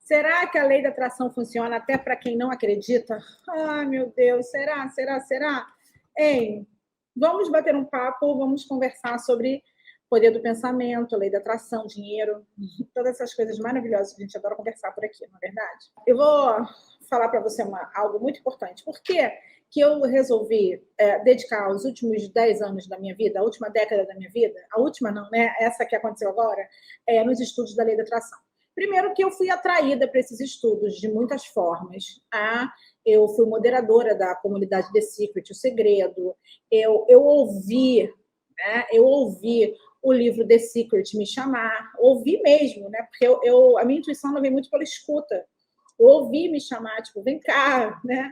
Será que a lei da atração funciona até para quem não acredita? Ai, meu Deus, será? Ei, vamos bater um papo, vamos conversar sobre poder do pensamento, lei da atração, dinheiro, todas essas coisas maravilhosas que a gente adora conversar por aqui, não é verdade? Eu vou falar para você algo muito importante. Por que eu resolvi dedicar os últimos 10 anos da minha vida, a última década da minha vida, a última não, né? Essa que aconteceu agora, nos estudos da lei da atração? Primeiro que eu fui atraída para esses estudos de muitas formas. Eu fui moderadora da comunidade The Secret, O Segredo. Eu ouvi, né? Eu ouvi o livro The Secret me chamar, ouvi mesmo, né? Porque a minha intuição ela vem muito pela escuta. Eu ouvi me chamar, tipo, vem cá, né?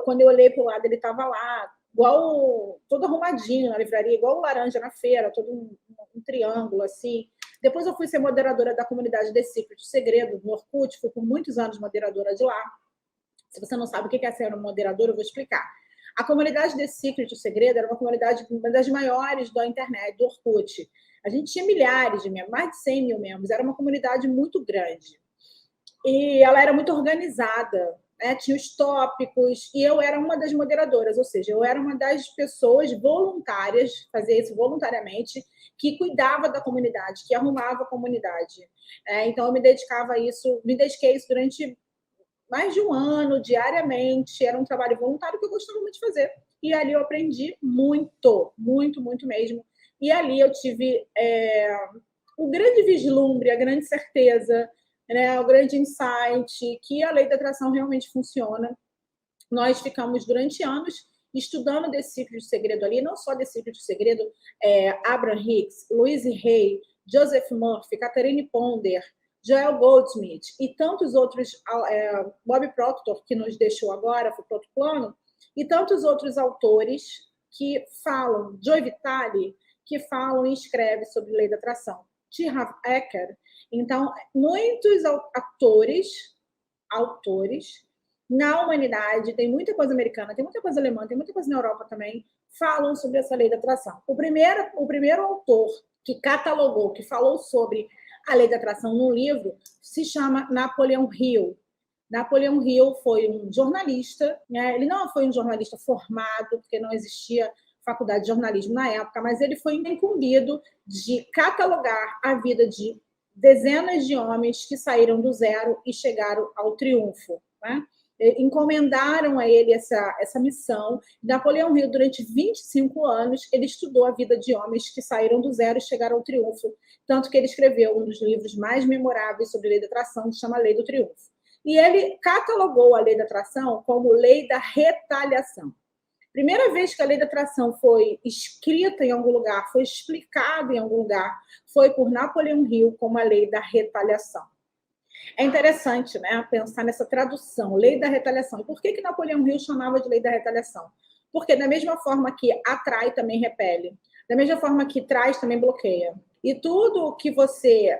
Quando eu olhei para o lado, ele estava lá, igual todo arrumadinho na livraria, igual o laranja na feira, todo um triângulo assim. Depois eu fui ser moderadora da comunidade The Secret, O Segredo, no Orkut, fui por muitos anos moderadora de lá. Se você não sabe o que é ser uma moderadora, eu vou explicar. A comunidade The Secret, O Segredo, era uma comunidade, uma das maiores da internet, do Orkut. A gente tinha milhares de membros, mais de 100 mil membros, era uma comunidade muito grande. E ela era muito organizada, né? Tinha os tópicos, e eu era uma das moderadoras, ou seja, eu era uma das pessoas voluntárias, fazia isso voluntariamente, que cuidava da comunidade, que arrumava a comunidade. Então, eu me dedicava a isso, me dediquei a isso durante mais de um ano, diariamente, era um trabalho voluntário que eu gostava muito de fazer. E ali eu aprendi muito, muito, muito mesmo. E ali eu tive o grande vislumbre, a grande certeza, né, o grande insight que a lei da atração realmente funciona. Nós ficamos durante anos estudando The Secret, o Segredo ali, não só The Secret, o Segredo, Abraham Hicks, Louise Hay, Joseph Murphy, Catherine Ponder, Joel Goldsmith e tantos outros, Bob Proctor, que nos deixou agora, foi para outro plano, e tantos outros autores que falam, Joe Vitale, que falam e escrevem sobre lei da atração. T. Harv Eker. Então, muitos autores na humanidade, tem muita coisa americana, tem muita coisa alemã, tem muita coisa na Europa também, falam sobre essa lei da atração. O primeiro autor que catalogou, que falou sobre a lei da atração num livro, se chama Napoleon Hill. Napoleon Hill foi um jornalista, né? Ele não foi um jornalista formado, porque não existia faculdade de jornalismo na época, mas ele foi incumbido de catalogar a vida de dezenas de homens que saíram do zero e chegaram ao triunfo, né? Encomendaram a ele essa missão. Napoleão Hill, durante 25 anos, ele estudou a vida de homens que saíram do zero e chegaram ao triunfo, tanto que ele escreveu um dos livros mais memoráveis sobre a lei da atração, que se chama Lei do Triunfo. E ele catalogou a lei da atração como lei da retaliação. Primeira vez que a lei da atração foi escrita em algum lugar, foi explicada em algum lugar, foi por Napoleão Hill como a lei da retaliação. É interessante, né, pensar nessa tradução, lei da retaliação. E por que Napoleão Hill chamava de lei da retaliação? Porque da mesma forma que atrai, também repele. Da mesma forma que traz, também bloqueia. E tudo que você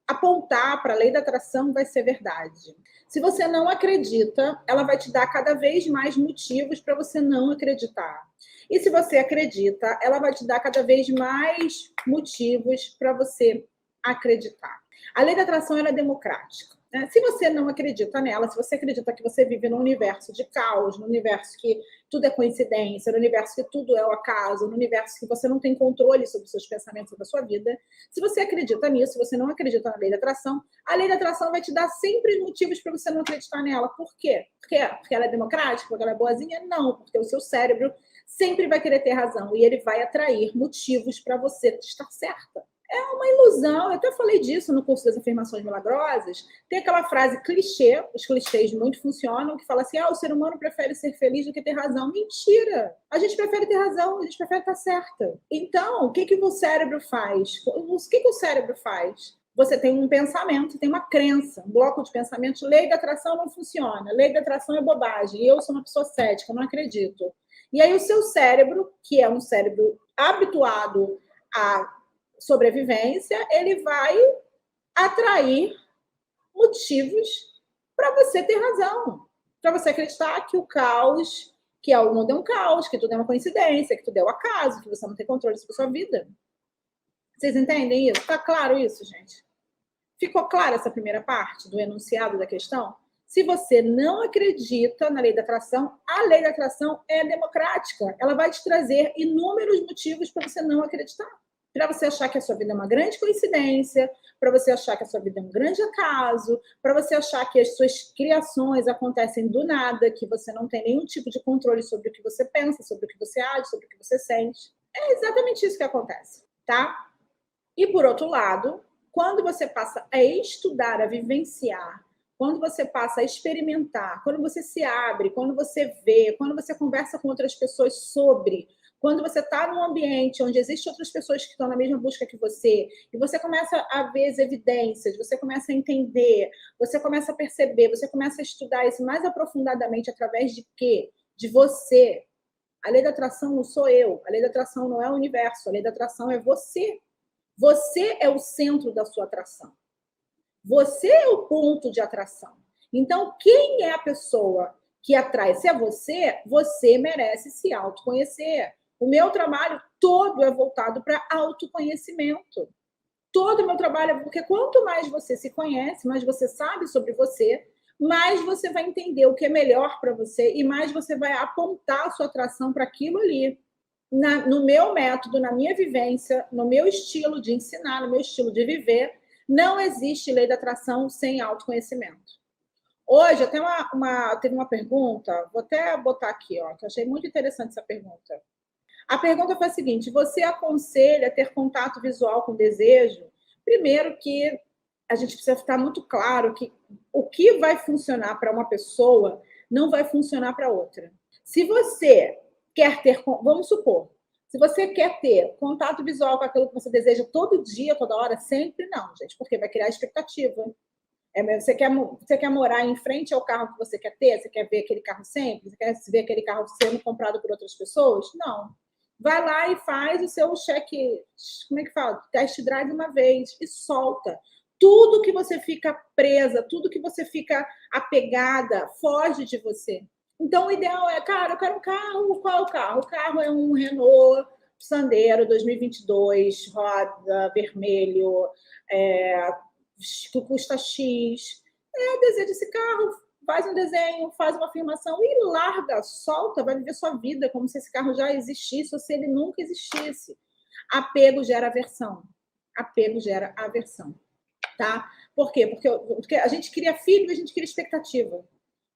apontar para a lei da atração vai ser verdade. Se você não acredita, ela vai te dar cada vez mais motivos para você não acreditar. E se você acredita, ela vai te dar cada vez mais motivos para você acreditar. A lei da atração ela é democrática. Né? Se você não acredita nela, se você acredita que você vive num universo de caos, num universo que tudo é coincidência, no universo que tudo é o acaso, no universo que você não tem controle sobre os seus pensamentos e da sua vida, se você acredita nisso, se você não acredita na lei da atração, a lei da atração vai te dar sempre motivos para você não acreditar nela. Por quê? Porque ela é democrática? Porque ela é boazinha? Não, porque o seu cérebro sempre vai querer ter razão e ele vai atrair motivos para você estar certa. É uma ilusão. Eu até falei disso no curso das afirmações milagrosas. Tem aquela frase clichê, os clichês muito funcionam, que fala assim, o ser humano prefere ser feliz do que ter razão. Mentira! A gente prefere ter razão, a gente prefere estar certa. Então, o que o cérebro faz? O que o cérebro faz? Você tem um pensamento, tem uma crença, um bloco de pensamentos. Lei da atração não funciona. Lei da atração é bobagem. Eu sou uma pessoa cética, não acredito. E aí o seu cérebro, que é um cérebro habituado a sobrevivência, ele vai atrair motivos para você ter razão, para você acreditar que o caos, que o mundo é um caos, que tudo é uma coincidência, que tudo é um acaso, que você não tem controle sobre a sua vida. Vocês entendem isso? Tá claro isso, gente? Ficou clara essa primeira parte do enunciado da questão? Se você não acredita na lei da atração, a lei da atração é democrática. Ela vai te trazer inúmeros motivos para você não acreditar. Para você achar que a sua vida é uma grande coincidência, para você achar que a sua vida é um grande acaso, para você achar que as suas criações acontecem do nada, que você não tem nenhum tipo de controle sobre o que você pensa, sobre o que você age, sobre o que você sente. É exatamente isso que acontece, tá? E, por outro lado, quando você passa a estudar, a vivenciar, quando você passa a experimentar, quando você se abre, quando você vê, quando você conversa com outras pessoas sobre, quando você está num ambiente onde existem outras pessoas que estão na mesma busca que você, e você começa a ver as evidências, você começa a entender, você começa a perceber, você começa a estudar isso mais aprofundadamente através de quê? De você. A lei da atração não sou eu, a lei da atração não é o universo, a lei da atração é você. Você é o centro da sua atração. Você é o ponto de atração. Então, quem é a pessoa que atrai? Se é você, você merece se autoconhecer. O meu trabalho todo é voltado para autoconhecimento. Todo o meu trabalho é porque quanto mais você se conhece, mais você sabe sobre você, mais você vai entender o que é melhor para você e mais você vai apontar a sua atração para aquilo ali. No meu método, na minha vivência, no meu estilo de ensinar, no meu estilo de viver, não existe lei da atração sem autoconhecimento. Hoje, até teve uma pergunta, vou até botar aqui, ó, que eu achei muito interessante essa pergunta. A pergunta foi a seguinte: você aconselha ter contato visual com desejo? Primeiro que a gente precisa ficar muito claro que o que vai funcionar para uma pessoa não vai funcionar para outra. Se você quer ter, vamos supor, se você quer ter contato visual com aquilo que você deseja todo dia, toda hora, sempre, não, gente, porque vai criar expectativa. Você quer morar em frente ao carro que você quer ter? Você quer ver aquele carro sempre? Você quer ver aquele carro sendo comprado por outras pessoas? Não. Vai lá e faz o seu cheque, como é que fala? Test drive uma vez e solta. Tudo que você fica presa, tudo que você fica apegada, foge de você. Então, o ideal é, cara, eu quero um carro. Qual é o carro? O carro é um Renault Sandero 2022, roda, vermelho, que custa X. Deseja esse carro, faz um desenho, faz uma afirmação e larga, solta, vai viver sua vida como se esse carro já existisse ou se ele nunca existisse. Apego gera aversão. Apego gera aversão. Tá? Por quê? Porque a gente cria filho e a gente cria expectativa.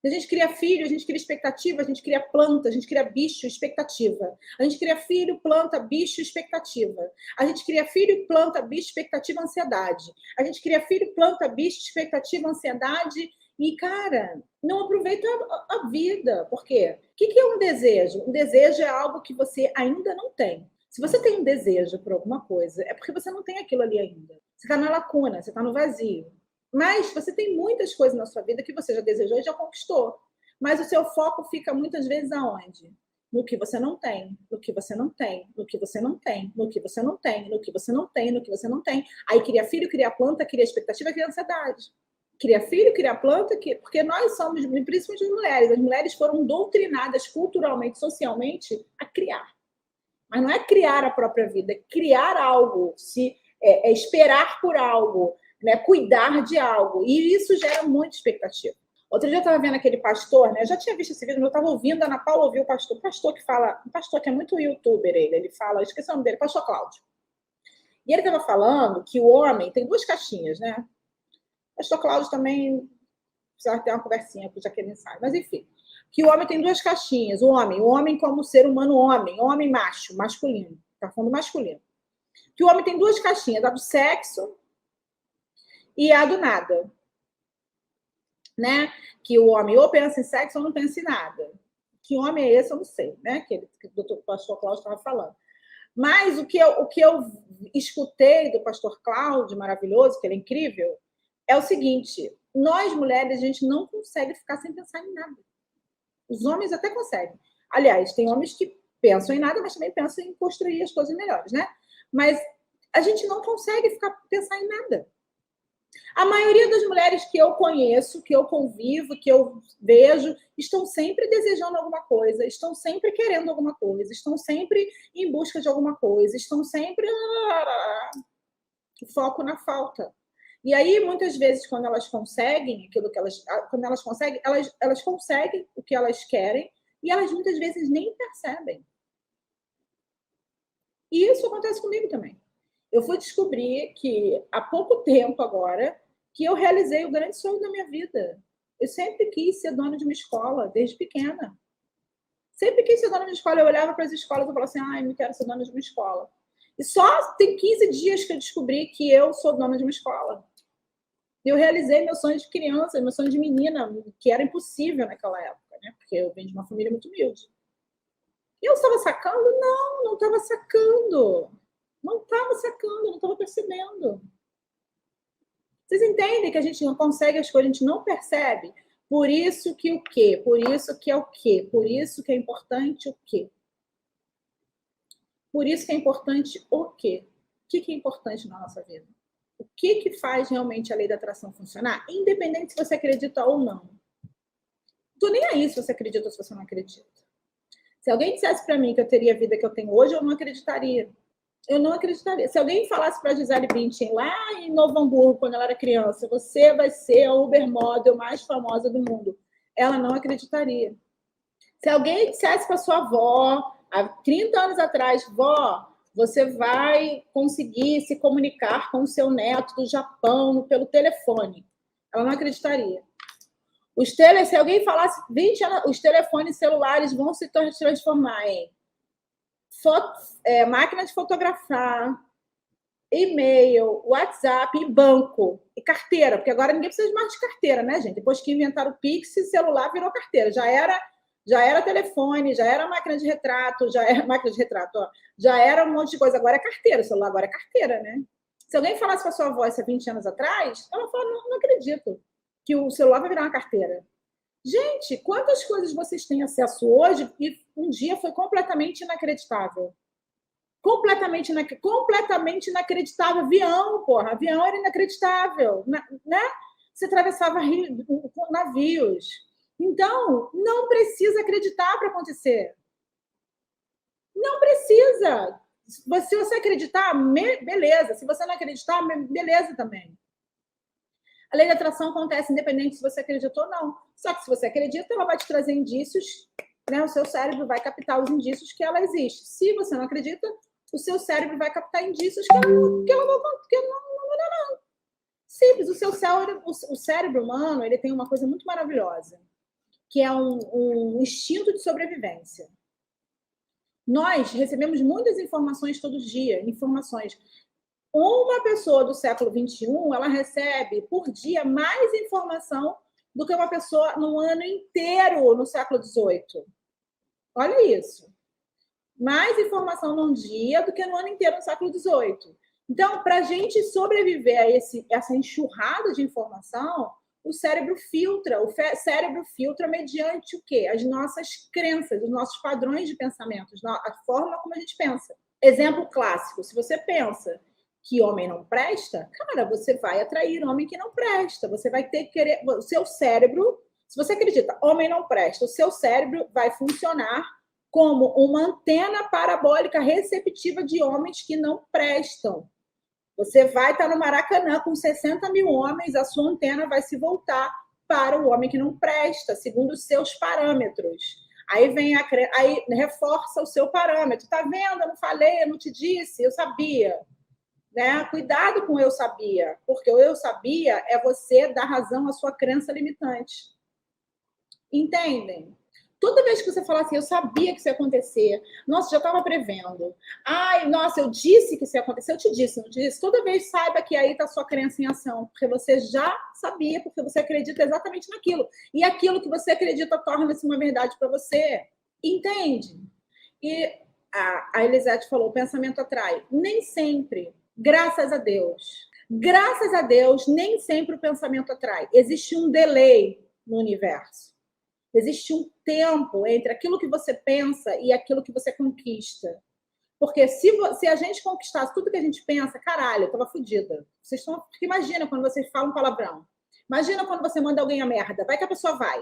A gente cria filho, a gente cria expectativa, a gente cria planta, a gente cria bicho, expectativa. A gente cria filho, planta, bicho, expectativa. A gente cria filho, planta, bicho, expectativa, ansiedade. A gente cria filho, planta, bicho, expectativa, ansiedade. E, cara, não aproveita a vida. Por quê? O que é um desejo? Um desejo é algo que você ainda não tem. Se você tem um desejo por alguma coisa, é porque você não tem aquilo ali ainda. Você está na lacuna, você está no vazio. Mas você tem muitas coisas na sua vida que você já desejou e já conquistou. Mas o seu foco fica muitas vezes aonde? No que você não tem, no que você não tem, no que você não tem, no que você não tem, no que você não tem, no que você não tem. Aí cria filho, cria planta, cria expectativa, cria ansiedade. Cria filho, cria planta, porque nós somos, principalmente as mulheres foram doutrinadas culturalmente, socialmente, a criar. Mas não é criar a própria vida, é criar algo, é esperar por algo, né? Cuidar de algo. E isso gera muita expectativa. Outro dia eu estava vendo aquele pastor, né? Eu já tinha visto esse vídeo, mas eu estava ouvindo, a Ana Paula ouviu o pastor que fala, um pastor que é muito youtuber, ele fala, esqueci o nome dele, pastor Cláudio. E ele estava falando que o homem tem duas caixinhas, né? O pastor Cláudio também precisa ter uma conversinha com o Jaqueline Sai, mas enfim. Que o homem tem duas caixinhas. O homem como ser humano, homem macho, masculino. Está falando masculino. Que o homem tem duas caixinhas, a do sexo e a do nada. Né? Que o homem ou pensa em sexo ou não pensa em nada. Que homem é esse, eu não sei, né? Que o doutor pastor Cláudio estava falando. Mas o que eu escutei do pastor Cláudio, maravilhoso, que ele é incrível, é o seguinte: nós mulheres, a gente não consegue ficar sem pensar em nada. Os homens até conseguem. Aliás, tem homens que pensam em nada, mas também pensam em construir as coisas melhores, né? Mas a gente não consegue pensar em nada. A maioria das mulheres que eu conheço, que eu convivo, que eu vejo, estão sempre desejando alguma coisa, estão sempre querendo alguma coisa, estão sempre em busca de alguma coisa, estão sempre foco na falta. E aí, muitas vezes, quando elas conseguem aquilo que elas conseguem o que elas querem e elas muitas vezes nem percebem. E isso acontece comigo também. Eu fui descobrir que há pouco tempo agora que eu realizei o grande sonho da minha vida. Eu sempre quis ser dona de uma escola, desde pequena. Sempre quis ser dona de uma escola. Eu olhava para as escolas e falava assim, ai, eu quero ser dona de uma escola. E só tem 15 dias que eu descobri que eu sou dona de uma escola. Eu realizei meu sonho de criança, meu sonho de menina, que era impossível naquela época, né? Porque eu venho de uma família muito humilde. E eu estava sacando? Não estava sacando. Não estava sacando, não estava percebendo. Vocês entendem que a gente não consegue as coisas, a gente não percebe? Por isso que o quê? Por isso que é o quê? Por isso que é importante o quê? Por isso que é importante o quê? O que é importante na nossa vida? O que faz realmente a lei da atração funcionar? Independente se você acredita ou não. Não tô nem aí se você acredita ou se você não acredita. Se alguém dissesse para mim que eu teria a vida que eu tenho hoje, eu não acreditaria. Eu não acreditaria. Se alguém falasse para a Gisele Bündchen lá em Novo Hamburgo, quando ela era criança, você vai ser a Uber Model mais famosa do mundo, ela não acreditaria. Se alguém dissesse para sua avó, há 30 anos atrás, vó, você vai conseguir se comunicar com o seu neto do Japão pelo telefone, ela não acreditaria. Se alguém falasse 20 anos, os telefones celulares vão se transformar em máquina de fotografar, e-mail, WhatsApp e banco e carteira, porque agora ninguém precisa mais de carteira, né, gente? Depois que inventaram o Pix, celular virou carteira. Já era telefone, já era máquina de retrato, já era um monte de coisa. Agora é carteira, o celular agora é carteira, né? Se alguém falasse com a sua avó há 20 anos atrás, ela fala, não acredito que o celular vai virar uma carteira. Gente, quantas coisas vocês têm acesso hoje e um dia foi completamente inacreditável? Completamente inacreditável. Avião, porra. Avião era inacreditável, né? Você atravessava com navios. Então, não precisa acreditar para acontecer. Não precisa. Se você acreditar, beleza. Se você não acreditar, beleza também. A lei da atração acontece independente se você acredita ou não. Só que se você acredita, ela vai te trazer indícios, né? O seu cérebro vai captar os indícios que ela existe. Se você não acredita, o seu cérebro vai captar indícios que ela não. Simples. O cérebro humano, ele tem uma coisa muito maravilhosa, que é um instinto de sobrevivência. Nós recebemos muitas informações todo dia, informações. Uma pessoa do século XXI, ela recebe por dia mais informação do que uma pessoa no ano inteiro no século XVIII. Olha isso. Mais informação num dia do que no ano inteiro no século XVIII. Então, para a gente sobreviver a essa enxurrada de informação, o cérebro filtra mediante o quê? As nossas crenças, os nossos padrões de pensamento, a forma como a gente pensa. Exemplo clássico, se você pensa que homem não presta, cara, você vai atrair homem que não presta. Você vai ter que querer... O seu cérebro, se você acredita, homem não presta, o seu cérebro vai funcionar como uma antena parabólica receptiva de homens que não prestam. Você vai estar no Maracanã com 60 mil homens, a sua antena vai se voltar para o homem que não presta, segundo os seus parâmetros. Aí aí reforça o seu parâmetro. Tá vendo? Eu não falei, eu não te disse, eu sabia. Né? Cuidado com o eu sabia, porque o eu sabia é você dar razão à sua crença limitante. Entendem? Toda vez que você fala assim, eu sabia que isso ia acontecer, nossa, já estava prevendo. Ai, nossa, eu disse que isso ia acontecer, eu te disse, não te disse? Toda vez saiba que aí está a sua crença em ação, porque você já sabia, porque você acredita exatamente naquilo. E aquilo que você acredita torna-se uma verdade para você. Entende? E a Elisete falou, o pensamento atrai. Nem sempre. Graças a Deus. Graças a Deus, nem sempre o pensamento atrai. Existe um delay no universo. Existe um tempo entre aquilo que você pensa e aquilo que você conquista. Porque se a gente conquistasse tudo que a gente pensa, caralho, eu tava fodida. Porque imagina quando você fala um palavrão. Imagina quando você manda alguém a merda. Vai que a pessoa vai.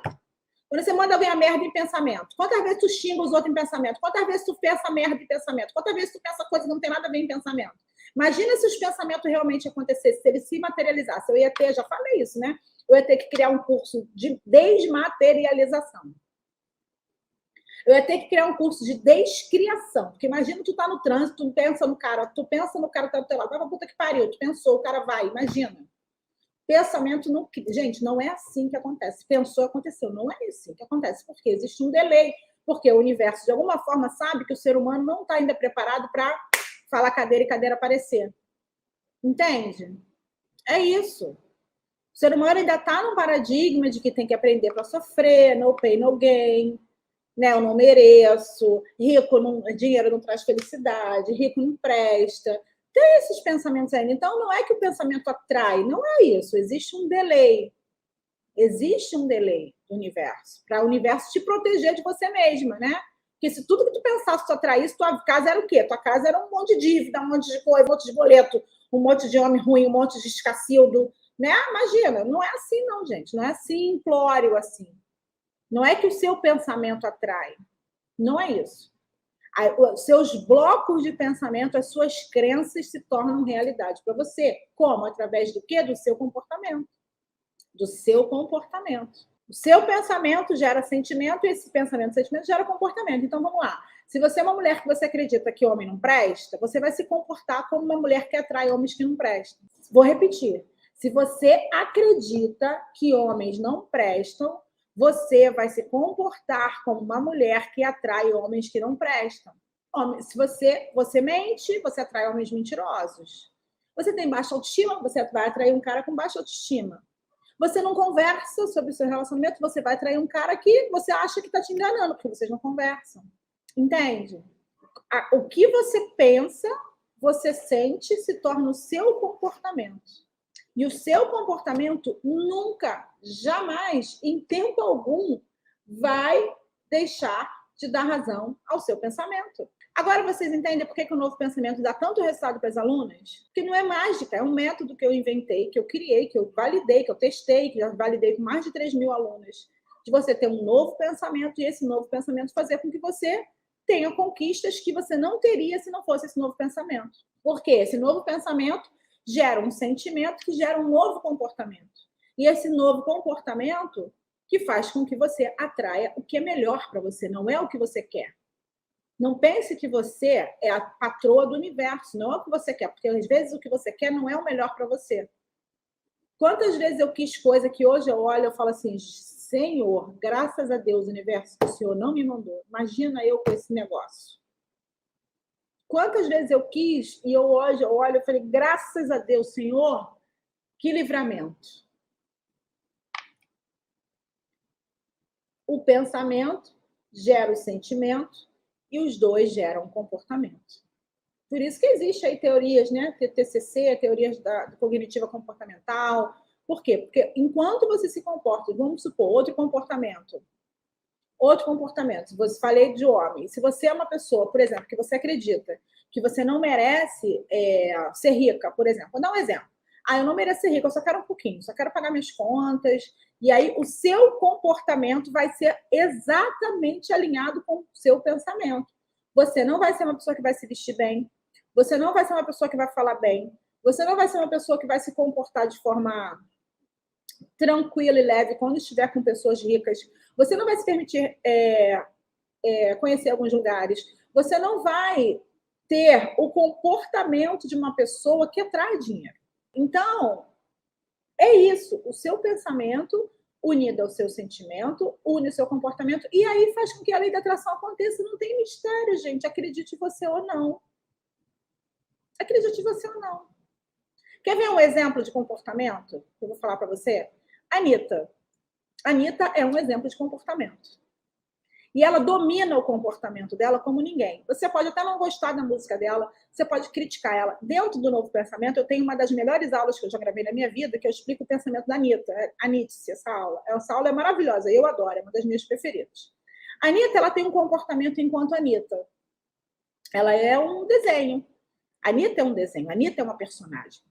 Quando você manda alguém a merda em pensamento, quantas vezes tu xinga os outros em pensamento? Quantas vezes tu pensa merda em pensamento? Quantas vezes tu pensa coisa que não tem nada a ver em pensamento? Imagina se os pensamentos realmente acontecessem, se eles se materializassem. Eu ia ter, já falei isso, né? Eu ia ter que criar um curso de desmaterialização. Eu ia ter que criar um curso de descriação. Porque imagina tu tá no trânsito, tu pensa no cara que tá do teu lado, vai pra puta que pariu, tu pensou, o cara vai, imagina. Pensamento não... Gente, não é assim que acontece. Pensou, aconteceu. Não é assim que acontece, porque existe um delay. Porque o universo, de alguma forma, sabe que o ser humano não está ainda preparado para falar cadeira e cadeira aparecer. Entende? É isso. O ser humano ainda está num paradigma de que tem que aprender para sofrer, no pain, no gain, né? Eu não mereço, rico não, dinheiro não traz felicidade, rico não presta. Tem esses pensamentos ainda. Então, não é que o pensamento atrai, não é isso. Existe um delay. Existe um delay do universo, para o universo te proteger de você mesma, né? Porque se tudo que tu pensasse, tu atraísse, tua casa era o quê? Tua casa era um monte de dívida, um monte de coisa, um monte de boleto, um monte de homem ruim, um monte de escacildo, né? Imagina, não é assim não, gente. Não é assim, implório assim. Não é que o seu pensamento atrai. Não é isso. Os seus blocos de pensamento, as suas crenças se tornam realidade para você. Como? Através do quê? Do seu comportamento. Do seu comportamento. O seu pensamento gera sentimento e esse pensamento e sentimento gera comportamento. Então, vamos lá. Se você é uma mulher que você acredita que homem não presta, você vai se comportar como uma mulher que atrai homens que não prestam. Vou repetir. Se você acredita que homens não prestam, você vai se comportar como uma mulher que atrai homens que não prestam. Se você mente, você atrai homens mentirosos. Você tem baixa autoestima, você vai atrair um cara com baixa autoestima. Você não conversa sobre o seu relacionamento, você vai atrair um cara que você acha que está te enganando, porque vocês não conversam. Entende? O que você pensa, você sente, se torna o seu comportamento. E o seu comportamento nunca, jamais, em tempo algum, vai deixar de dar razão ao seu pensamento. Agora vocês entendem por que o novo pensamento dá tanto resultado para as alunas? Porque não é mágica, é um método que eu inventei, que eu criei, que eu validei, que eu testei, que já validei com mais de 3.000 alunas. De você ter um novo pensamento e esse novo pensamento fazer com que você tenha conquistas que você não teria se não fosse esse novo pensamento. Porque esse novo pensamento gera um sentimento que gera um novo comportamento. E esse novo comportamento que faz com que você atraia o que é melhor para você, não é o que você quer. Não pense que você é a patroa do universo, não é o que você quer, porque às vezes o que você quer não é o melhor para você. Quantas vezes eu quis coisa que hoje eu olho e falo assim, Senhor, graças a Deus, universo, que o Senhor não me mandou. Imagina eu com esse negócio. Quantas vezes eu quis e eu hoje eu olho e falei, graças a Deus, Senhor, que livramento. O pensamento gera o sentimento e os dois geram comportamento. Por isso que existe aí teorias, né? TCC, teorias da cognitiva comportamental. Por quê? Porque enquanto você se comporta, vamos supor, outro comportamento, você falei de homem. Se você é uma pessoa, por exemplo, que você acredita que você não merece ser rica, por exemplo, vou dar um exemplo. Eu não mereço ser rica, eu só quero um pouquinho, só quero pagar minhas contas. E aí o seu comportamento vai ser exatamente alinhado com o seu pensamento. Você não vai ser uma pessoa que vai se vestir bem, você não vai ser uma pessoa que vai falar bem, você não vai ser uma pessoa que vai se comportar de forma tranquila e leve quando estiver com pessoas ricas. Você não vai se permitir conhecer alguns lugares. Você não vai ter o comportamento de uma pessoa que atrai dinheiro. Então, é isso. O seu pensamento unido ao seu sentimento, une o seu comportamento, e aí faz com que a lei da atração aconteça. Não tem mistério, gente. Acredite você ou não. Acredite você ou não. Quer ver um exemplo de comportamento? Eu vou falar para você. Anitta. Anitta é um exemplo de comportamento. E ela domina o comportamento dela como ninguém. Você pode até não gostar da música dela, você pode criticar ela. Dentro do Novo Pensamento, eu tenho uma das melhores aulas que eu já gravei na minha vida, que eu explico o pensamento da Anitta. A Nietzsche, essa aula. Essa aula é maravilhosa, eu adoro, é uma das minhas preferidas. A Anitta, ela tem um comportamento enquanto Anitta. Ela é um desenho. A Anitta é um desenho, a Anitta é uma personagem.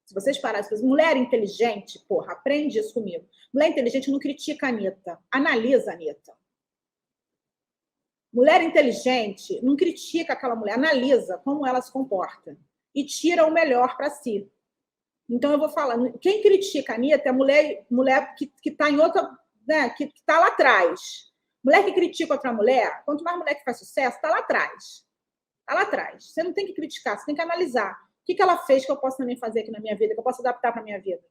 Se vocês pararem, mulher inteligente, porra, aprende isso comigo. Mulher inteligente não critica a Anitta, analisa a Anitta. Mulher inteligente não critica aquela mulher, analisa como ela se comporta. e tira o melhor para si. Então, eu vou falar, quem critica a Anitta é mulher que está em outra, né, que está lá atrás. Mulher que critica outra mulher, quanto mais mulher que faz sucesso, está lá atrás. Está lá atrás. Você não tem que criticar, você tem que analisar. O que ela fez que eu posso também fazer aqui na minha vida, que eu posso adaptar para a minha vida?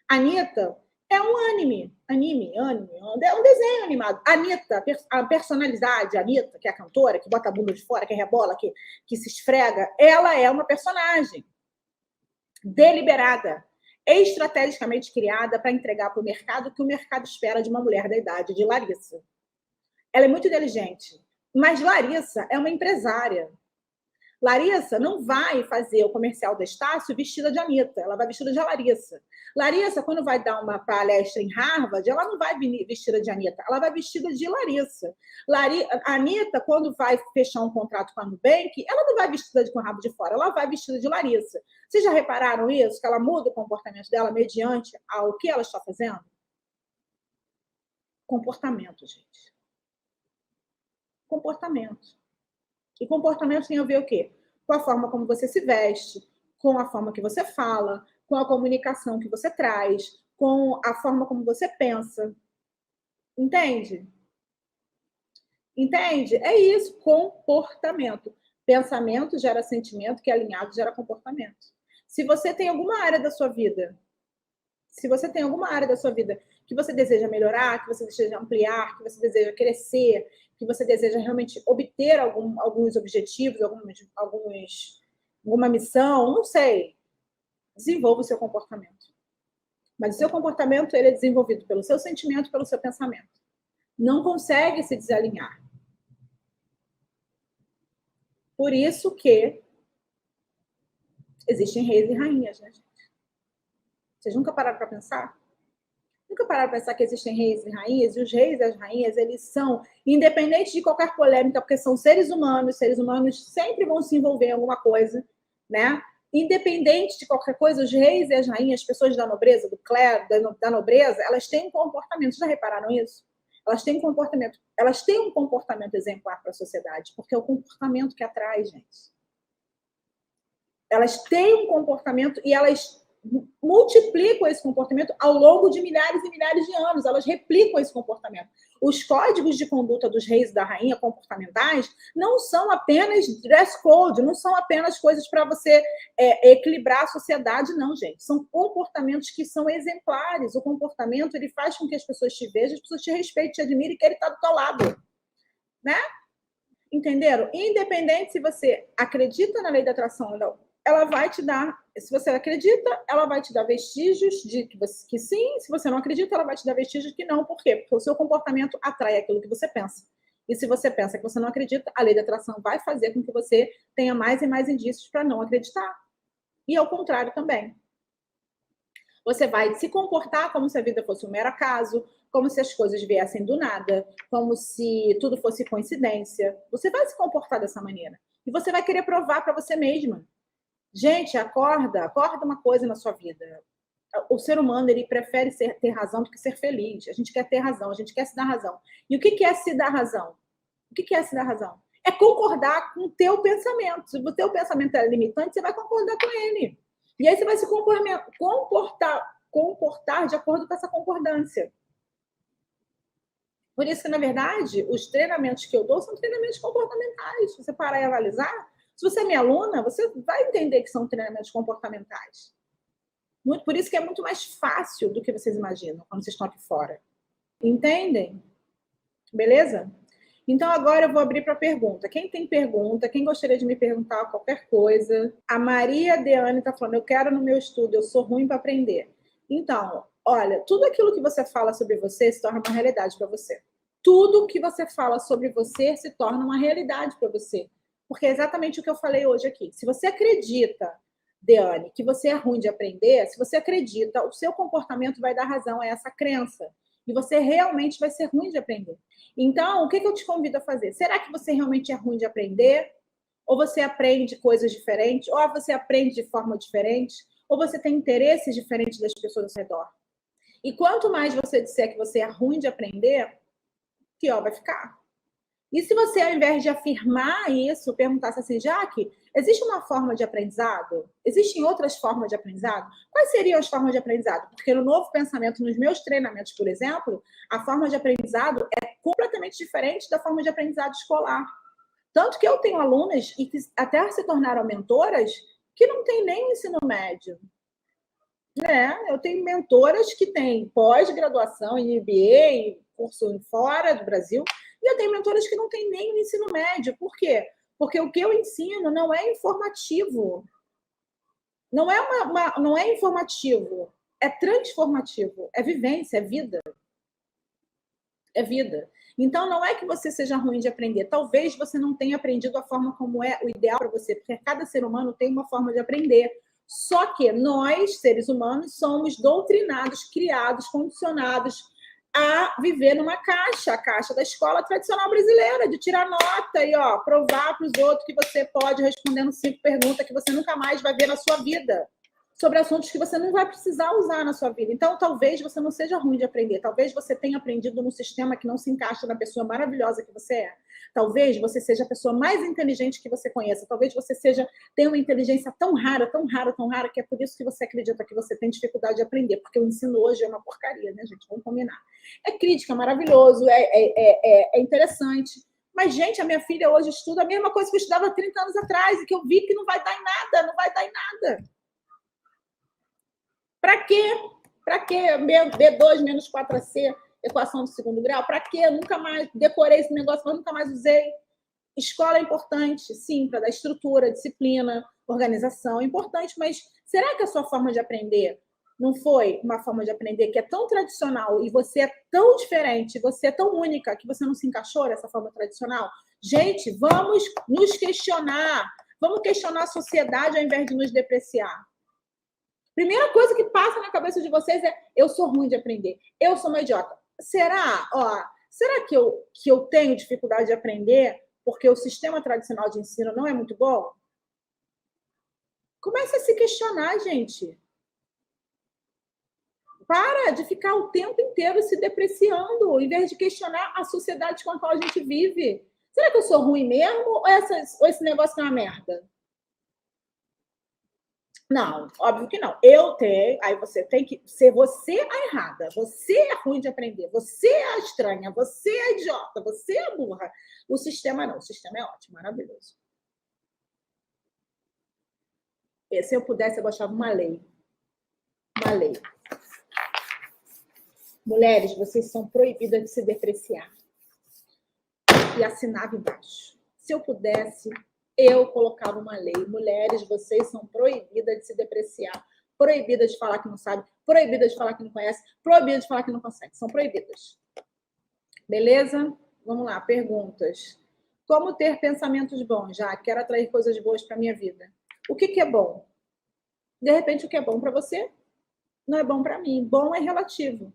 A Anitta é um anime, é um desenho animado. A Anitta, a personalidade, a Anitta, que é a cantora, que bota a bunda de fora, que rebola, que se esfrega, ela é uma personagem deliberada, estrategicamente criada para entregar para o mercado o que o mercado espera de uma mulher da idade de Larissa. Ela é muito inteligente, mas Larissa é uma empresária. Larissa não vai fazer o comercial da Estácio vestida de Anitta, ela vai vestida de Larissa. Larissa, quando vai dar uma palestra em Harvard, ela não vai vestida de Anitta, ela vai vestida de Larissa. A Anitta, quando vai fechar um contrato com a Nubank, ela não vai vestida com o rabo de fora, ela vai vestida de Larissa. Vocês já repararam isso? Que ela muda o comportamento dela mediante ao que ela está fazendo? Comportamento, gente. Comportamento. E comportamento tem a ver o quê? Com a forma como você se veste, com a forma que você fala, com a comunicação que você traz, com a forma como você pensa. Entende? Entende? É isso, comportamento. Pensamento gera sentimento, que é alinhado gera comportamento. Se você tem alguma área da sua vida, que você deseja melhorar, que você deseja ampliar, que você deseja crescer, que você deseja realmente obter alguns objetivos, alguma missão, não sei, desenvolva o seu comportamento. Mas o seu comportamento ele é desenvolvido pelo seu sentimento, pelo seu pensamento. Não consegue se desalinhar. Por isso que existem reis e rainhas, né, gente? Vocês nunca pararam para pensar? Nunca pararam para pensar que existem reis e rainhas? E os reis e as rainhas, eles são, independente de qualquer polêmica, porque são seres humanos sempre vão se envolver em alguma coisa, né? Independente de qualquer coisa, os reis e as rainhas, as pessoas da nobreza, do clero, da nobreza, elas têm um comportamento. Já repararam isso? Elas têm um comportamento exemplar para a sociedade, porque é o comportamento que atrai, gente. Elas têm um comportamento e elas multiplicam esse comportamento ao longo de milhares e milhares de anos. Elas replicam esse comportamento. Os códigos de conduta dos reis e da rainha comportamentais não são apenas dress code, não são apenas coisas para você equilibrar a sociedade, não, gente. São comportamentos que são exemplares. O comportamento ele faz com que as pessoas te vejam, as pessoas te respeitem, te admirem e querem estar do teu lado. Né? Entenderam? Independente se você acredita na lei da atração ou não, ela vai te dar, se você acredita, ela vai te dar vestígios de que sim, se você não acredita, ela vai te dar vestígios de que não. Por quê? Porque o seu comportamento atrai aquilo que você pensa. E se você pensa que você não acredita, a lei da atração vai fazer com que você tenha mais e mais indícios para não acreditar. E ao contrário também. Você vai se comportar como se a vida fosse um mero acaso, como se as coisas viessem do nada, como se tudo fosse coincidência. Você vai se comportar dessa maneira. E você vai querer provar para você mesma. Gente, acorda uma coisa na sua vida. O ser humano, ele prefere ter razão do que ser feliz. A gente quer ter razão, a gente quer se dar razão. E o que é se dar razão? O que é se dar razão? É concordar com o teu pensamento. Se o teu pensamento é limitante, você vai concordar com ele. E aí você vai se comportar de acordo com essa concordância. Por isso que, na verdade, os treinamentos que eu dou são treinamentos comportamentais. Se você parar e analisar, se você é minha aluna, você vai entender que são treinamentos comportamentais. Por isso que é muito mais fácil do que vocês imaginam quando vocês estão aqui fora. Entendem? Beleza? Então, agora eu vou abrir para pergunta. Quem tem pergunta, quem gostaria de me perguntar qualquer coisa? A Maria Deane está falando, eu quero no meu estudo, eu sou ruim para aprender. Então, olha, tudo aquilo que você fala sobre você se torna uma realidade para você. Tudo que você fala sobre você se torna uma realidade para você. Porque é exatamente o que eu falei hoje aqui. Se você acredita, Deane, que você é ruim de aprender, se você acredita, o seu comportamento vai dar razão a essa crença. E você realmente vai ser ruim de aprender. Então, o que eu te convido a fazer? Será que você realmente é ruim de aprender? Ou você aprende coisas diferentes? Ou você aprende de forma diferente? Ou você tem interesses diferentes das pessoas ao seu redor? E quanto mais você disser que você é ruim de aprender, pior vai ficar. E se você, ao invés de afirmar isso, perguntasse assim, Jaque, existe uma forma de aprendizado? Existem outras formas de aprendizado? Quais seriam as formas de aprendizado? Porque no novo pensamento, nos meus treinamentos, por exemplo, a forma de aprendizado é completamente diferente da forma de aprendizado escolar. Tanto que eu tenho alunas, e que até se tornaram mentoras, que não têm nem o ensino médio. Eu tenho mentoras que têm pós-graduação em MBA, curso fora do Brasil, e eu tenho mentoras que não têm nem o ensino médio. Por quê? Porque o que eu ensino não é informativo. Não é informativo, é transformativo, é vivência, é vida. É vida. Então, não é que você seja ruim de aprender. Talvez você não tenha aprendido a forma como é o ideal para você, porque cada ser humano tem uma forma de aprender. Só que nós, seres humanos, somos doutrinados, criados, condicionados a viver numa caixa, a caixa da escola tradicional brasileira, de tirar nota e provar para os outros que você pode respondendo 5 perguntas que você nunca mais vai ver na sua vida, sobre assuntos que você não vai precisar usar na sua vida. Então, talvez você não seja ruim de aprender. Talvez você tenha aprendido num sistema que não se encaixa na pessoa maravilhosa que você é. Talvez você seja a pessoa mais inteligente que você conheça. Talvez você tenha uma inteligência tão rara, tão rara, tão rara, que é por isso que você acredita que você tem dificuldade de aprender. Porque o ensino hoje é uma porcaria, né, gente? Vamos combinar. É crítica, é maravilhoso, é interessante. Mas, gente, a minha filha hoje estuda a mesma coisa que eu estudava 30 anos atrás e que eu vi que não vai dar em nada, não vai dar em nada. Para quê? Para quê? B2 menos 4AC, equação do segundo grau? Para quê? Eu nunca mais decorei esse negócio, mas nunca mais usei. Escola é importante, sim, para dar estrutura, disciplina, organização, é importante, mas será que a sua forma de aprender não foi uma forma de aprender que é tão tradicional e você é tão diferente, você é tão única que você não se encaixou nessa forma tradicional? Gente, vamos nos questionar, vamos questionar a sociedade ao invés de nos depreciar. Primeira coisa que passa na cabeça de vocês é: eu sou ruim de aprender, eu sou uma idiota. Será? Será que eu tenho dificuldade de aprender porque o sistema tradicional de ensino não é muito bom? Comece a se questionar, gente. Para de ficar o tempo inteiro se depreciando, em vez de questionar a sociedade com a qual a gente vive. Será que eu sou ruim mesmo ou esse negócio é uma merda? Não, óbvio que não. Eu tenho, aí você tem que ser você a errada. Você é ruim de aprender, você é a estranha, você é a idiota, você é a burra. O sistema não, o sistema é ótimo, maravilhoso. Se eu pudesse, eu gostava de uma lei. Uma lei. Mulheres, vocês são proibidas de se depreciar. E assinava embaixo. Se eu pudesse, eu colocava uma lei. Mulheres, vocês são proibidas de se depreciar, proibidas de falar que não sabe, proibidas de falar que não conhece, proibidas de falar que não consegue. São proibidas. Beleza? Vamos lá, perguntas. Como ter pensamentos bons? Já quero atrair coisas boas para minha vida. O que é bom? De repente, o que é bom para você não é bom para mim. Bom é relativo.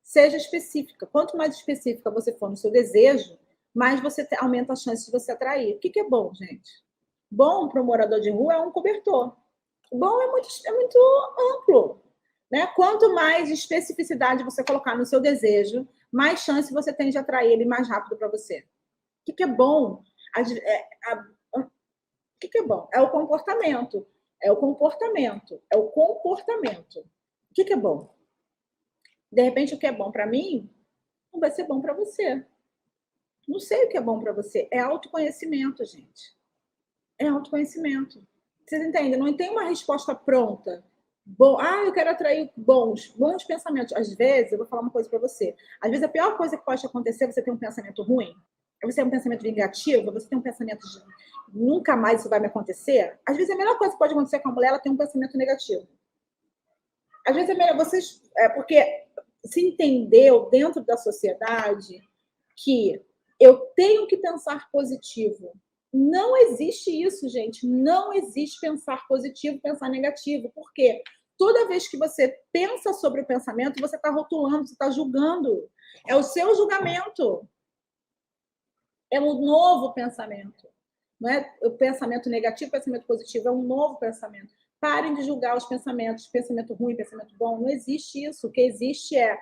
Seja específica. Quanto mais específica você for no seu desejo, mais você aumenta a chance de você atrair. O que é bom, gente? Bom para um morador de rua é um cobertor. Bom é muito amplo. Né? Quanto mais especificidade você colocar no seu desejo, mais chance você tem de atrair ele mais rápido para você. O que é bom? O que é bom? É o comportamento. É o comportamento. É o comportamento. O que é bom? De repente, o que é bom para mim não vai ser bom para você. Não sei o que é bom para você. É autoconhecimento, gente. É autoconhecimento. Vocês entendem? Não tem uma resposta pronta. Bom, eu quero atrair bons pensamentos. Às vezes, eu vou falar uma coisa para você. Às vezes, a pior coisa que pode acontecer é você ter um pensamento ruim. É você ter um pensamento vingativo, você ter um pensamento de nunca mais isso vai me acontecer. Às vezes, a melhor coisa que pode acontecer com a mulher, ela tem um pensamento negativo. Às vezes, é melhor vocês... porque se entendeu dentro da sociedade que eu tenho que pensar positivo. Não existe isso, gente. Não existe pensar positivo, pensar negativo. Por quê? Toda vez que você pensa sobre o pensamento, você está rotulando, você está julgando. É o seu julgamento. É um novo pensamento. Não é o pensamento negativo, o pensamento positivo. É um novo pensamento. Parem de julgar os pensamentos. Pensamento ruim, pensamento bom. Não existe isso. O que existe é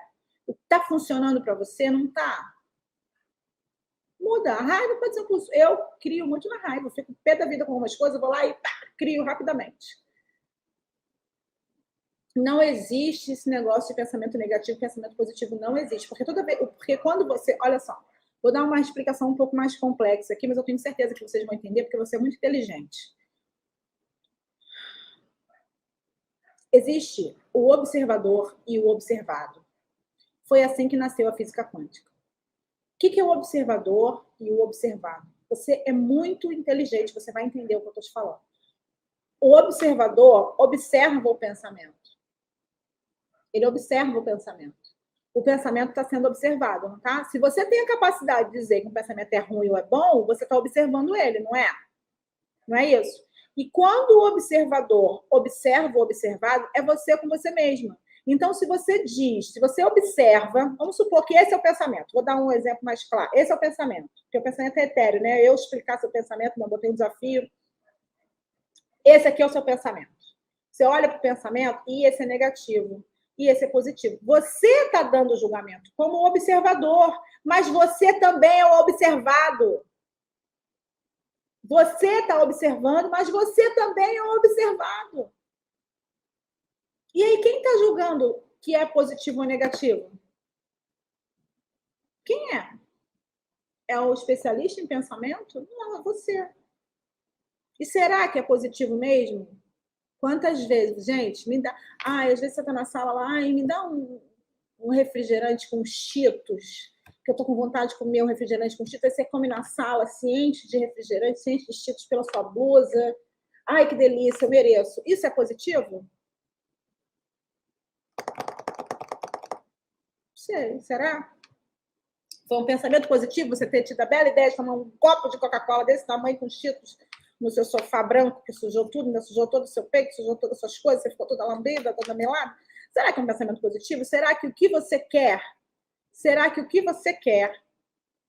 o que está funcionando para você, não está. Muda. A raiva pode ser um curso. Eu crio muito na raiva, eu fico pé da vida com algumas coisas, vou lá e pá, crio rapidamente. Não existe esse negócio de pensamento negativo, pensamento positivo, não existe. Porque quando você. Olha só, vou dar uma explicação um pouco mais complexa aqui, mas eu tenho certeza que vocês vão entender, porque você é muito inteligente. Existe o observador e o observado. Foi assim que nasceu a física quântica. O que é o observador e o observado? Você é muito inteligente, você vai entender o que eu estou te falando. O observador observa o pensamento. Ele observa o pensamento. O pensamento está sendo observado, não tá? Se você tem a capacidade de dizer que um pensamento é ruim ou é bom, você está observando ele, não é? Não é isso? E quando o observador observa o observado, é você com você mesma. Então, se você observa, vamos supor que esse é o pensamento. Vou dar um exemplo mais claro. Esse é o pensamento, porque o pensamento é etéreo, né? Eu explicar seu pensamento, não botei um desafio. Esse aqui é o seu pensamento. Você olha para o pensamento e esse é negativo. E esse é positivo. Você está dando julgamento como observador, mas você também é o observado. Você está observando, mas você também é o observado. E aí, quem está julgando que é positivo ou negativo? Quem é? É o especialista em pensamento? Não, é você. E será que é positivo mesmo? Quantas vezes, gente, me dá. Às vezes você está na sala lá, me dá um refrigerante com Cheetos, que eu tô com vontade de comer um refrigerante com Cheetos. Aí você come na sala, se enche de refrigerante, se enche de Cheetos pela sua blusa. Ai, que delícia, eu mereço. Isso é positivo? Não sei, será? Foi um pensamento positivo você ter tido a bela ideia de tomar um copo de Coca-Cola desse tamanho com Cheetos no seu sofá branco, que sujou tudo, ainda sujou todo o seu peito, sujou todas as suas coisas, você ficou toda lambida, toda melada? Será que é um pensamento positivo? Será que o que você quer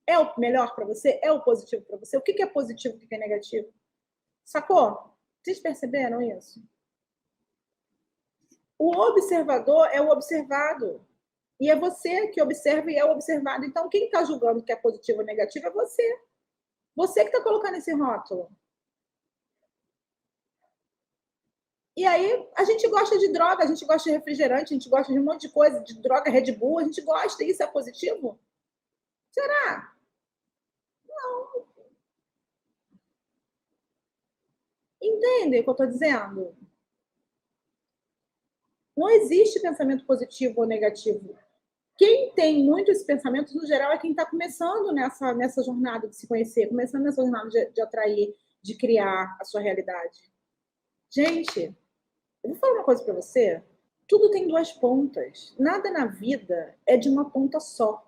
é o melhor para você? É o positivo para você? O que é positivo, o que é negativo? Sacou? Vocês perceberam isso? O observador é o observado. E é você que observa e é o observado. Então, quem está julgando que é positivo ou negativo é você. Você que está colocando esse rótulo. E aí, a gente gosta de droga, a gente gosta de refrigerante, a gente gosta de um monte de coisa, de droga, Red Bull, a gente gosta. Isso é positivo? Será? Não. Entende o que eu estou dizendo? Não existe pensamento positivo ou negativo. Quem tem muitos pensamentos, no geral, é quem está começando nessa jornada de se conhecer, começando nessa jornada de atrair, de criar a sua realidade. Gente, eu vou falar uma coisa para você. Tudo tem duas pontas. Nada na vida é de uma ponta só.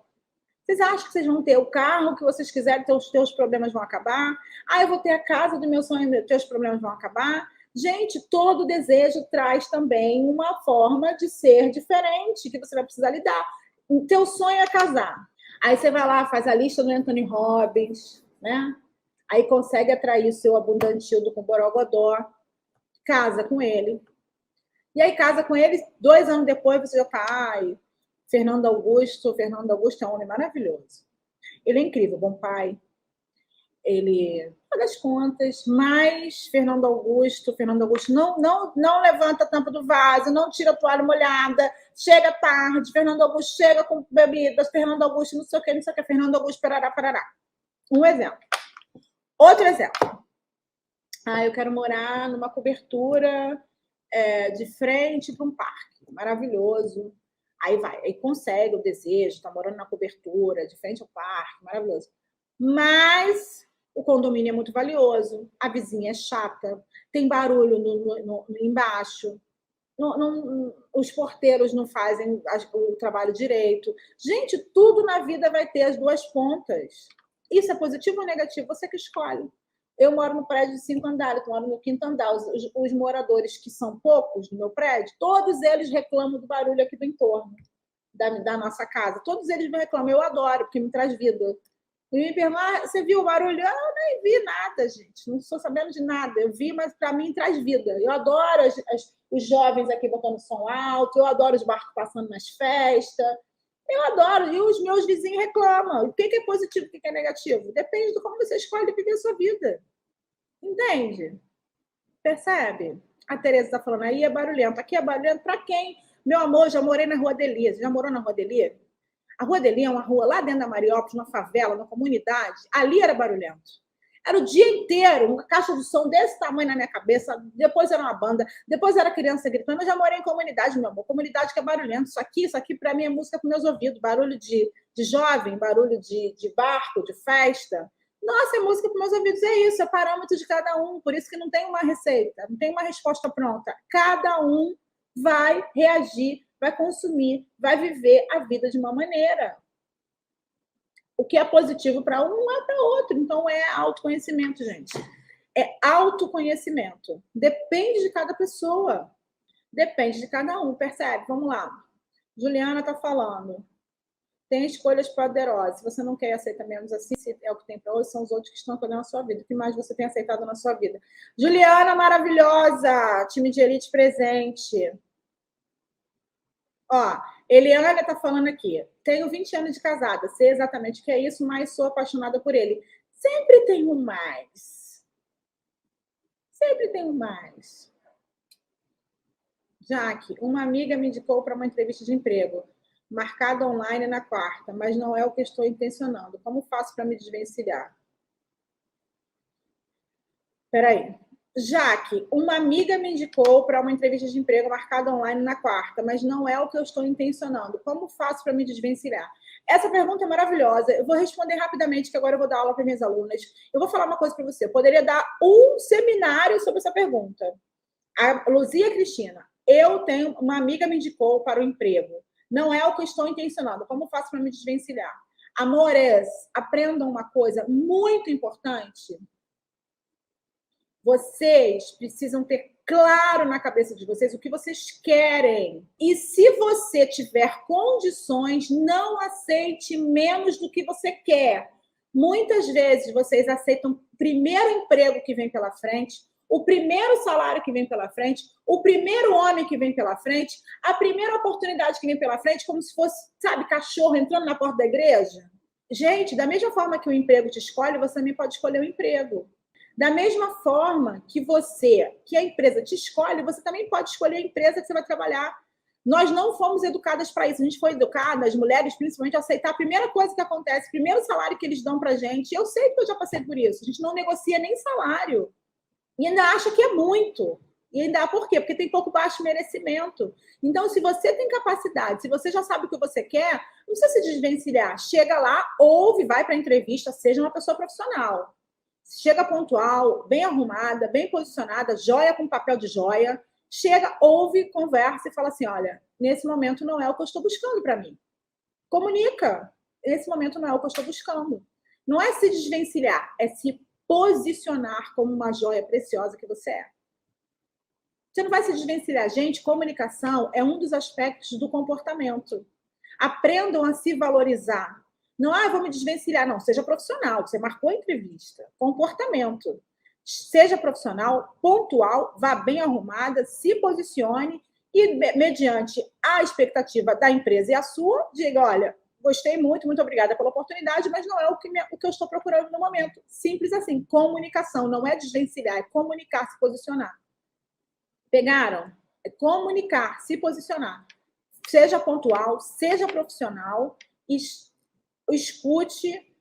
Vocês acham que vocês vão ter o carro que vocês quiserem, os teus problemas vão acabar? Eu vou ter a casa do meu sonho, os teus problemas vão acabar? Gente, todo desejo traz também uma forma de ser diferente que você vai precisar lidar. O teu sonho é casar. Aí você vai lá, faz a lista do Anthony Robbins, né? Aí consegue atrair o seu Abundantildo com Borogodó, casa com ele. E aí casa com ele, 2 anos depois você já tá... Fernando Augusto é um homem maravilhoso. Ele é incrível, bom pai. Ele paga as contas, mas Fernando Augusto não levanta a tampa do vaso, não tira a toalha molhada, chega tarde, Fernando Augusto chega com bebidas, Fernando Augusto não sei o que, Fernando Augusto parará. Um exemplo. Outro exemplo. Eu quero morar numa cobertura de frente para um parque. Maravilhoso. Aí consegue o desejo, tá morando na cobertura, de frente ao parque, maravilhoso. Mas o condomínio é muito valioso, a vizinha é chata, tem barulho embaixo, os porteiros não fazem o trabalho direito. Gente, tudo na vida vai ter as duas pontas. Isso é positivo ou negativo? Você que escolhe. Eu moro no prédio de 5 andares, eu moro no 5º andar. Os moradores, que são poucos no meu prédio, todos eles reclamam do barulho aqui do entorno da nossa casa. Todos eles me reclamam. Eu adoro, porque me traz vida. E me perguntam, você viu o barulho? Eu nem vi nada, gente. Não estou sabendo de nada. Eu vi, mas para mim traz vida. Eu adoro os jovens aqui botando som alto, eu adoro os barcos passando nas festas. Eu adoro. E os meus vizinhos reclamam. O que é positivo e o que é negativo? Depende de como você escolhe viver a sua vida. Entende? Percebe? A Tereza está falando, aí é barulhento. Aqui é barulhento para quem? Meu amor, já morei na Rua Delia. Você já morou na Rua Delia? A Rua Delia é uma rua lá dentro da Mariópolis, uma favela, uma comunidade. Ali era barulhento. Era o dia inteiro, uma caixa de som desse tamanho na minha cabeça. Depois era uma banda, depois era criança gritando. Eu já morei em comunidade, meu amor. Comunidade que é barulhento. Isso aqui para mim é música para meus ouvidos. Barulho de jovem, barulho de barco, de festa. Nossa, é música para meus ouvidos, é isso, é parâmetro de cada um. Por isso que não tem uma receita, não tem uma resposta pronta. Cada um vai reagir, vai consumir, vai viver a vida de uma maneira. O que é positivo para um não é para outro. Então, é autoconhecimento, gente. É autoconhecimento. Depende de cada pessoa. Depende de cada um, percebe? Vamos lá. Juliana está falando. Tem escolhas poderosas. Se você não quer aceitar menos assim, se é o que tem para hoje, são os outros que estão escolhendo a sua vida. O que mais você tem aceitado na sua vida? Juliana, maravilhosa! Time de elite presente. Ó, Eliana está falando aqui. Tenho 20 anos de casada. Sei exatamente o que é isso, mas sou apaixonada por ele. Sempre tem um mais. Sempre tem um mais. Jaque, uma amiga me indicou para uma entrevista de emprego, marcada online na quarta, mas não é o que estou intencionando. Como faço para me desvencilhar? Peraí. Jaque, uma amiga me indicou para uma entrevista de emprego marcada online na quarta, mas não é o que eu estou intencionando. Como faço para me desvencilhar? Essa pergunta é maravilhosa. Eu vou responder rapidamente, que agora eu vou dar aula para minhas alunas. Eu vou falar uma coisa para você. Eu poderia dar um seminário sobre essa pergunta. A Luzia Cristina, eu tenho uma amiga me indicou para o emprego. Não é o que eu estou intencionando. Como faço para me desvencilhar? Amores, aprendam uma coisa muito importante. Vocês precisam ter claro na cabeça de vocês o que vocês querem. E se você tiver condições, não aceite menos do que você quer. Muitas vezes vocês aceitam o primeiro emprego que vem pela frente, o primeiro salário que vem pela frente, o primeiro homem que vem pela frente, a primeira oportunidade que vem pela frente, como se fosse, sabe, cachorro entrando na porta da igreja. Gente, da mesma forma que o emprego te escolhe, você também pode escolher o emprego. Da mesma forma que a empresa te escolhe, você também pode escolher a empresa que você vai trabalhar. Nós não fomos educadas para isso. A gente foi educada, as mulheres principalmente, a aceitar a primeira coisa que acontece, o primeiro salário que eles dão para a gente. Eu sei que eu já passei por isso. A gente não negocia nem salário. E ainda acha que é muito. E ainda por quê? Porque tem pouco baixo merecimento. Então, se você tem capacidade, se você já sabe o que você quer, não precisa se desvencilhar. Chega lá, ouve, vai para a entrevista, seja uma pessoa profissional. Chega pontual, bem arrumada, bem posicionada, joia com papel de joia. Chega, ouve, conversa e fala assim: olha, nesse momento não é o que eu estou buscando para mim. Comunica. Nesse momento não é o que eu estou buscando. Não é se desvencilhar, é se posicionar como uma joia preciosa que você é. Você não vai se desvencilhar. Gente, comunicação é um dos aspectos do comportamento. Aprendam a se valorizar. Não, vou me desvencilhar. Não, seja profissional. Você marcou a entrevista. Comportamento. Seja profissional, pontual, vá bem arrumada, se posicione e, mediante a expectativa da empresa e a sua, diga, olha, gostei muito, muito obrigada pela oportunidade, mas não é o que eu estou procurando no momento. Simples assim. Comunicação. Não é desvencilhar, é comunicar, se posicionar. Pegaram? É comunicar, se posicionar. Seja pontual, seja profissional, escute,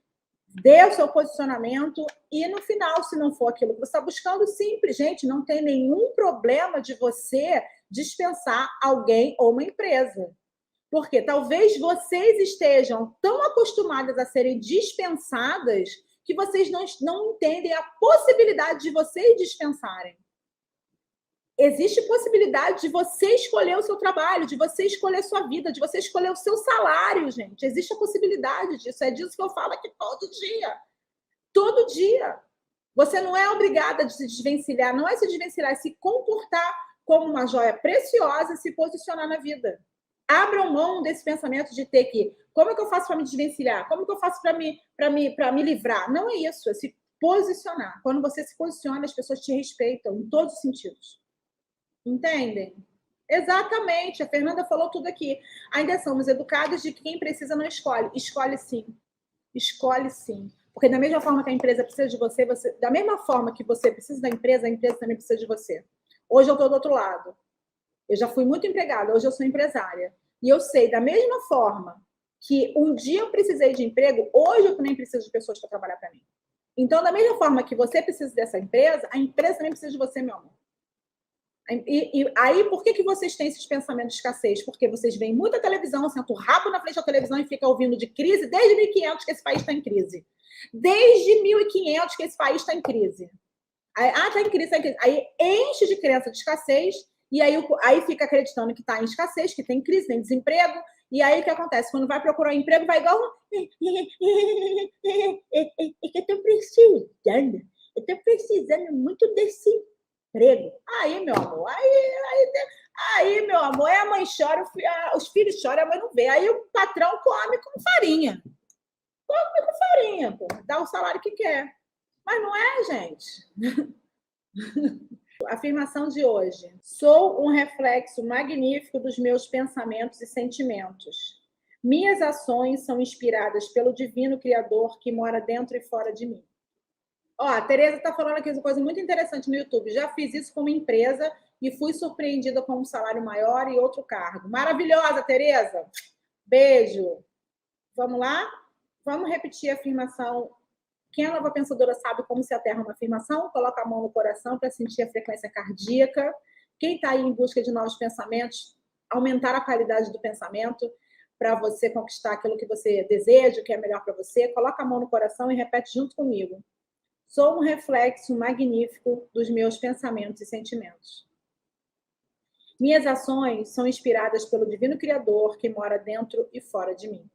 dê o seu posicionamento e, no final, se não for aquilo que você está buscando, simples, gente, não tem nenhum problema de você dispensar alguém ou uma empresa. Porque talvez vocês estejam tão acostumadas a serem dispensadas que vocês não entendem a possibilidade de vocês dispensarem. Existe possibilidade de você escolher o seu trabalho, de você escolher a sua vida, de você escolher o seu salário, gente. Existe a possibilidade disso. É disso que eu falo aqui todo dia. Todo dia. Você não é obrigada a se desvencilhar, não é se desvencilhar, é se comportar como uma joia preciosa e se posicionar na vida. Abram mão desse pensamento de ter que, como é que eu faço para me desvencilhar? Como é que eu faço para me livrar? Não é isso, é se posicionar. Quando você se posiciona, as pessoas te respeitam em todos os sentidos. Entendem? Exatamente, a Fernanda falou tudo aqui. Ainda somos educados de que quem precisa não escolhe. Escolhe sim. Escolhe sim. Porque da mesma forma que a empresa precisa de você, da mesma forma que você precisa da empresa, a empresa também precisa de você. Hoje eu estou do outro lado. Eu já fui muito empregada, hoje eu sou empresária. E eu sei, da mesma forma que um dia eu precisei de emprego, hoje eu também preciso de pessoas para trabalhar para mim. Então, da mesma forma que você precisa dessa empresa, a empresa também precisa de você, meu amor. E aí, por que vocês têm esses pensamentos de escassez? Porque vocês veem muita televisão, sentam o rabo na frente da televisão e ficam ouvindo de crise desde 1500 que esse país está em crise. Desde 1500 que esse país está em crise. Aí, está em crise, está em crise. Aí enche de crença de escassez e aí fica acreditando que está em escassez, que tem crise, tem desemprego. E aí o que acontece? Quando vai procurar um emprego, vai igual. É que eu estou precisando muito desse emprego. Aí, meu amor, aí, meu amor, aí a mãe chora, os filhos choram, a mãe não vê. Aí o patrão come com farinha. Come com farinha, pô. Dá o salário que quer. Mas não é, gente. Afirmação de hoje. Sou um reflexo magnífico dos meus pensamentos e sentimentos. Minhas ações são inspiradas pelo divino Criador que mora dentro e fora de mim. Ó, a Tereza está falando aqui uma coisa muito interessante no YouTube. Já fiz isso como empresa e fui surpreendida com um salário maior e outro cargo. Maravilhosa, Tereza! Beijo! Vamos lá? Vamos repetir a afirmação. Quem é nova pensadora sabe como se aterra uma afirmação? Coloca a mão no coração para sentir a frequência cardíaca. Quem está aí em busca de novos pensamentos, aumentar a qualidade do pensamento para você conquistar aquilo que você deseja, que é melhor para você, coloca a mão no coração e repete junto comigo. Sou um reflexo magnífico dos meus pensamentos e sentimentos. Minhas ações são inspiradas pelo divino Criador que mora dentro e fora de mim.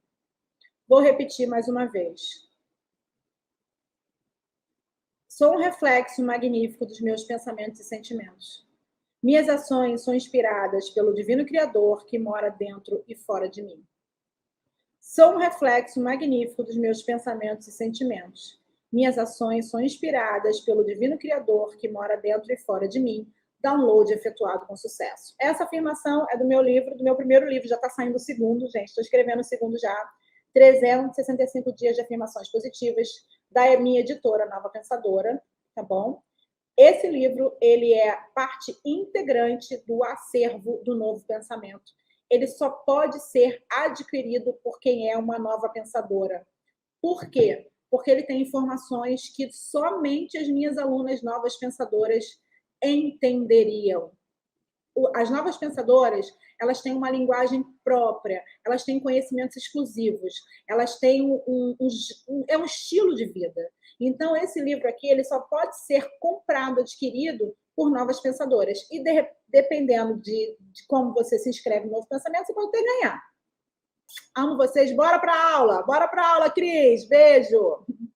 Vou repetir mais uma vez. Sou um reflexo magnífico dos meus pensamentos e sentimentos. Minhas ações são inspiradas pelo divino Criador que mora dentro e fora de mim. Sou um reflexo magnífico dos meus pensamentos e sentimentos. Minhas ações são inspiradas pelo divino Criador que mora dentro e fora de mim. Download efetuado com sucesso. Essa afirmação é do meu livro, do meu primeiro livro, já está saindo o segundo, gente. Estou escrevendo o segundo já. 365 dias de afirmações positivas, da minha editora Nova Pensadora, tá bom? Esse livro, ele é parte integrante do acervo do Novo Pensamento. Ele só pode ser adquirido por quem é uma nova pensadora. Por quê? Porque ele tem informações que somente as minhas alunas novas pensadoras entenderiam. As novas pensadoras, elas têm uma linguagem própria, elas têm conhecimentos exclusivos, elas têm um estilo de vida. Então, esse livro aqui, ele só pode ser comprado, adquirido por novas pensadoras. E dependendo de como você se inscreve no Novo Pensamento, você pode até ganhar. Amo vocês. Bora para a aula, Cris. Beijo.